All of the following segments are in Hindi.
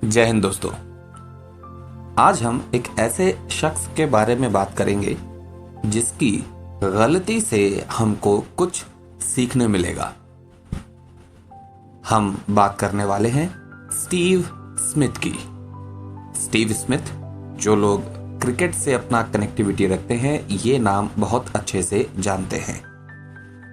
जय हिंद दोस्तों। आज हम एक ऐसे शख्स के बारे में बात करेंगे जिसकी गलती से हमको कुछ सीखने मिलेगा। हम बात करने वाले हैं स्टीव स्मिथ की। स्टीव स्मिथ, जो लोग क्रिकेट से अपना कनेक्टिविटी रखते हैं, ये नाम बहुत अच्छे से जानते हैं,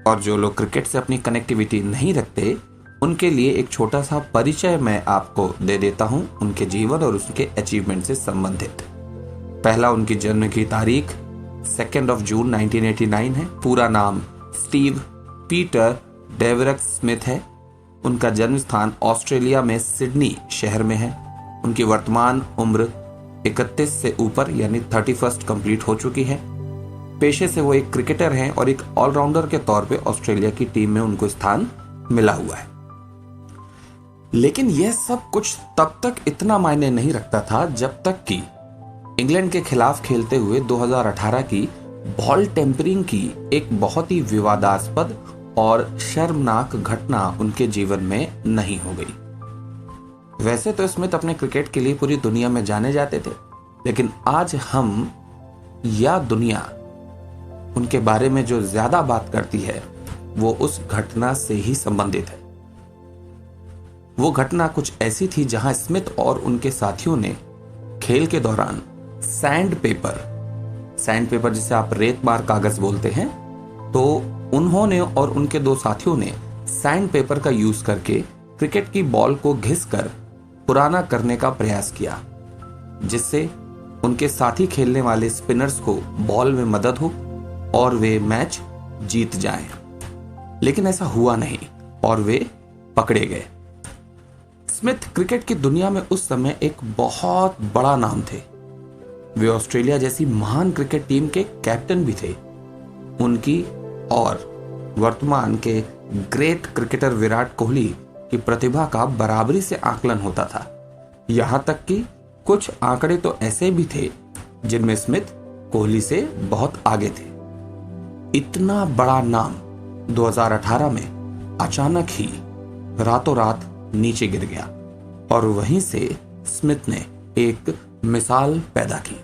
और जो लोग क्रिकेट से अपनी कनेक्टिविटी नहीं रखते उनके लिए एक छोटा सा परिचय मैं आपको दे देता हूं उनके जीवन और उसके अचीवमेंट से संबंधित। पहला, उनकी जन्म की तारीख 2 जून 1989 है। पूरा नाम स्टीव पीटर डेवरक स्मिथ है। उनका जन्म स्थान ऑस्ट्रेलिया में सिडनी शहर में है। उनकी वर्तमान उम्र 31 से ऊपर यानी 31 कंप्लीट हो चुकी है। पेशे से वो एक क्रिकेटर हैं और एक ऑलराउंडर के तौर पे ऑस्ट्रेलिया की टीम में उनको स्थान मिला हुआ है। लेकिन यह सब कुछ तब तक इतना मायने नहीं रखता था जब तक कि इंग्लैंड के खिलाफ खेलते हुए 2018 की बॉल टेम्परिंग की एक बहुत ही विवादास्पद और शर्मनाक घटना उनके जीवन में नहीं हो गई। वैसे तो स्मिथ अपने क्रिकेट के लिए पूरी दुनिया में जाने जाते थे, लेकिन आज हम या दुनिया उनके बारे में जो ज्यादा बात करती है वो उस घटना से ही संबंधित है। वो घटना कुछ ऐसी थी जहां स्मिथ और उनके साथियों ने खेल के दौरान सैंड पेपर जिसे आप रेत मार कागज बोलते हैं, तो उन्होंने और उनके दो साथियों ने सैंड पेपर का यूज करके क्रिकेट की बॉल को घिसकर पुराना करने का प्रयास किया, जिससे उनके साथी खेलने वाले स्पिनर्स को बॉल में मदद हो और वे मैच जीत जाएं। लेकिन ऐसा हुआ नहीं और वे पकड़े गए। स्मिथ क्रिकेट की दुनिया में उस समय एक बहुत बड़ा नाम थे। वे ऑस्ट्रेलिया जैसी महान क्रिकेट टीम के कैप्टन भी थे। उनकी और वर्तमान के ग्रेट क्रिकेटर विराट कोहली की प्रतिभा का बराबरी से आकलन होता था। यहां तक कि कुछ आंकड़े तो ऐसे भी थे जिनमें स्मिथ कोहली से बहुत आगे थे। इतना बड़ा नाम 2018 में अचानक ही रातों रात नीचे गिर गया और वहीं से स्मिथ ने एक मिसाल पैदा की।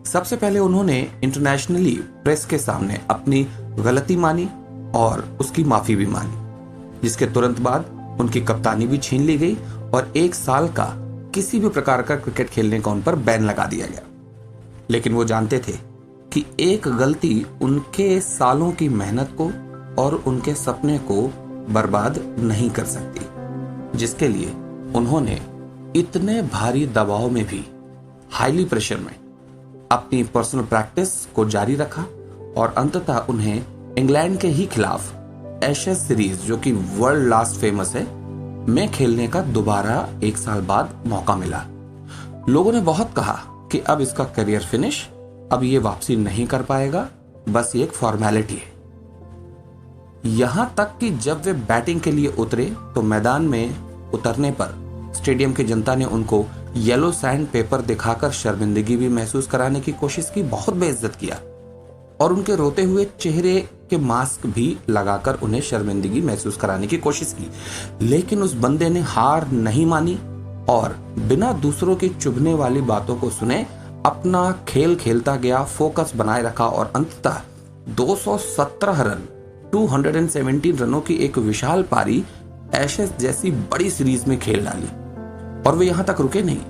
सबसे पहले उन्होंने इंटरनेशनली प्रेस के सामने अपनी गलती मानी और उसकी माफी भी मानी, जिसके तुरंत बाद उनकी कप्तानी भी छीन ली गई और 1 साल का किसी भी प्रकार का क्रिकेट खेलने का उन पर बैन लगा दिया गया। लेकिन वो जानते थे कि एक गलती उनके सालों की मेहनत को और उनके सपने को बर्बाद नहीं कर सकती, जिसके लिए उन्होंने इतने भारी दबाव में भी, हाईली प्रेशर में, अपनी पर्सनल प्रैक्टिस को जारी रखा और अंततः उन्हें इंग्लैंड के ही खिलाफ एशेज सीरीज, जो कि वर्ल्ड लास्ट फेमस है, में खेलने का दोबारा 1 साल बाद मौका मिला। लोगों ने बहुत कहा कि अब इसका करियर फिनिश, अब ये वापसी नहीं कर पाएगा, बस ये एक फॉर्मेलिटी है। यहां तक कि जब वे बैटिंग के लिए उतरे तो मैदान में उतरने पर स्टेडियम की जनता ने उनको येलो सैंड पेपर दिखाकर शर्मिंदगी भी महसूस कराने की कोशिश की, बहुत बेइज्जत किया और उनके रोते हुए चेहरे के मास्क भी लगाकर उन्हें शर्मिंदगी महसूस कराने की कोशिश की। लेकिन उस बंदे ने हार नहीं मानी और बिना दूसरों की चुभने वाली बातों को सुने अपना खेल खेलता गया, फोकस बनाए रखा और अंततः 217 रन, 217 रनों की एक विशाल पारी एशेज जैसी बड़ी सीरीज में खेल डाली। और वे यहां तक रुके नहीं,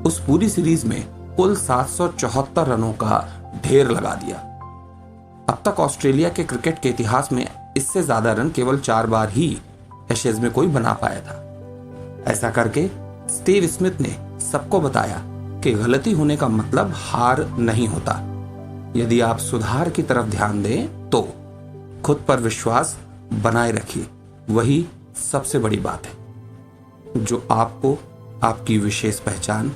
उस पूरी सीरीज में कुल 774 रनों का ढेर लगा दिया। अब तक ऑस्ट्रेलिया के क्रिकेट के इतिहास में इससे ज्यादा रन केवल 4 बार ही एशेज में कोई बना पाया था। ऐसा करके स्टीव स्मिथ ने सबको बताया कि गलती होने का मतलब हार नहीं होता। यदि आप सुधार की तरफ ध्यान दें तो खुद पर विश्वास बनाए रखिए, वही सबसे बड़ी बात है जो आपको आपकी विशेष पहचान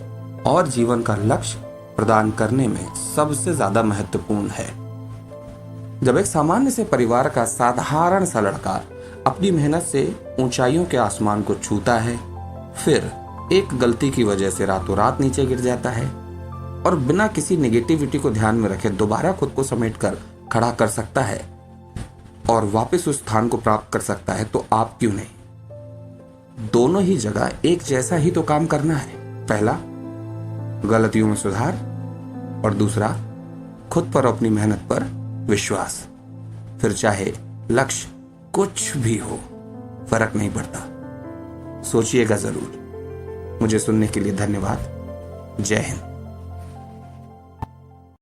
और जीवन का लक्ष्य प्रदान करने में सबसे ज्यादा महत्वपूर्ण है। जब एक सामान्य से परिवार का साधारण सा लड़का अपनी मेहनत से ऊंचाइयों के आसमान को छूता है, फिर एक गलती की वजह से रातों रात नीचे गिर जाता है और बिना किसी नेगेटिविटी को ध्यान में रखे दोबारा खुद को समेटकर खड़ा कर सकता है और वापस उस स्थान को प्राप्त कर सकता है, तो आप क्यों नहीं। दोनों ही जगह एक जैसा ही तो काम करना है। पहला, गलतियों में सुधार, और दूसरा, खुद पर अपनी मेहनत पर विश्वास। फिर चाहे लक्ष्य कुछ भी हो, फर्क नहीं पड़ता। सोचिएगा जरूर। मुझे सुनने के लिए धन्यवाद। जय हिंद।